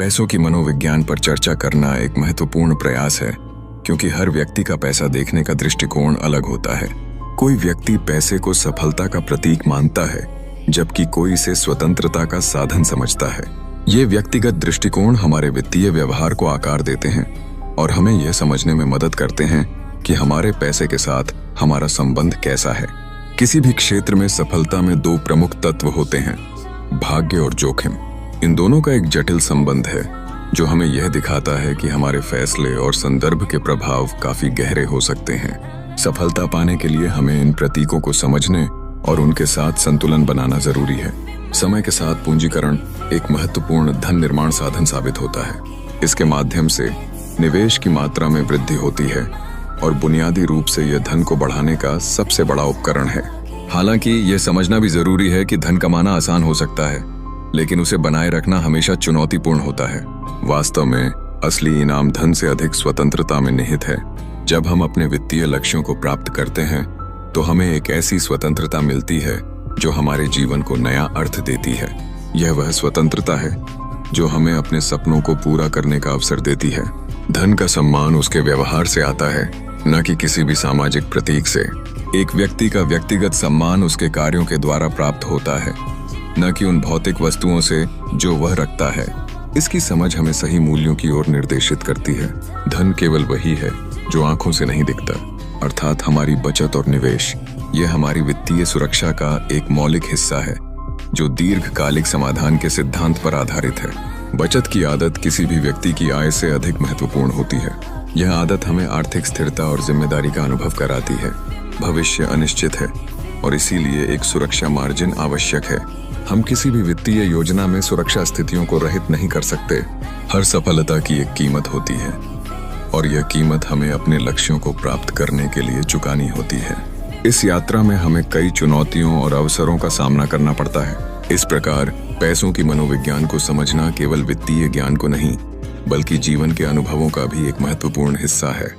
पैसों की मनोविज्ञान पर चर्चा करना एक महत्वपूर्ण प्रयास है, क्योंकि हर व्यक्ति का पैसा देखने का दृष्टिकोण अलग होता है। कोई व्यक्ति पैसे को सफलता का प्रतीक मानता है, जबकि कोई इसे स्वतंत्रता का साधन समझता है। ये व्यक्तिगत दृष्टिकोण हमारे वित्तीय व्यवहार को आकार देते हैं और हमें यह समझने में मदद करते हैं कि हमारे पैसे के साथ हमारा संबंध कैसा है। किसी भी क्षेत्र में सफलता में दो प्रमुख तत्व होते हैं, भाग्य और जोखिम। इन दोनों का एक जटिल संबंध है, जो हमें यह दिखाता है कि हमारे फैसले और संदर्भ के प्रभाव काफी गहरे हो सकते हैं। सफलता पाने के लिए हमें इन प्रतीकों को समझने और उनके साथ संतुलन बनाना जरूरी है। समय के साथ पूंजीकरण एक महत्वपूर्ण धन निर्माण साधन साबित होता है। इसके माध्यम से निवेश की मात्रा में वृद्धि होती है और बुनियादी रूप से यह धन को बढ़ाने का सबसे बड़ा उपकरण है। हालांकि यह समझना भी जरूरी है कि धन कमाना आसान हो सकता है, लेकिन उसे बनाए रखना हमेशा चुनौतीपूर्ण होता है। वास्तव में असली इनाम धन से अधिक स्वतंत्रता में निहित है। जब हम अपने वित्तीय लक्ष्यों को प्राप्त करते हैं, तो हमें एक ऐसी स्वतंत्रता मिलती है जो हमारे जीवन को नया अर्थ देती है। यह वह स्वतंत्रता है जो हमें अपने सपनों को पूरा करने का अवसर देती है। धन का सम्मान उसके व्यवहार से आता है, न कि किसी भी सामाजिक प्रतीक से। एक व्यक्ति का व्यक्तिगत सम्मान उसके कार्यों के द्वारा प्राप्त होता है, न कि उन भौतिक वस्तुओं से जो वह रखता है। इसकी समझ हमें सही मूल्यों की ओर निर्देशित करती है। धन केवल वही है जो आंखों से नहीं दिखता, अर्थात हमारी बचत और निवेश। यह हमारी वित्तीय सुरक्षा का एक मौलिक हिस्सा है, जो दीर्घकालिक समाधान के सिद्धांत पर आधारित है। बचत की आदत किसी भी व्यक्ति की आय से अधिक महत्वपूर्ण होती है। यह आदत हमें आर्थिक स्थिरता और जिम्मेदारी का अनुभव कराती है। भविष्य अनिश्चित है और इसीलिए एक सुरक्षा मार्जिन आवश्यक है। हम किसी भी वित्तीय योजना में सुरक्षा स्थितियों को रहित नहीं कर सकते। हर सफलता की एक कीमत होती है और यह कीमत हमें अपने लक्ष्यों को प्राप्त करने के लिए चुकानी होती है। इस यात्रा में हमें कई चुनौतियों और अवसरों का सामना करना पड़ता है। इस प्रकार पैसों की मनोविज्ञान को समझना केवल वित्तीय ज्ञान को नहीं, बल्कि जीवन के अनुभवों का भी एक महत्वपूर्ण हिस्सा है।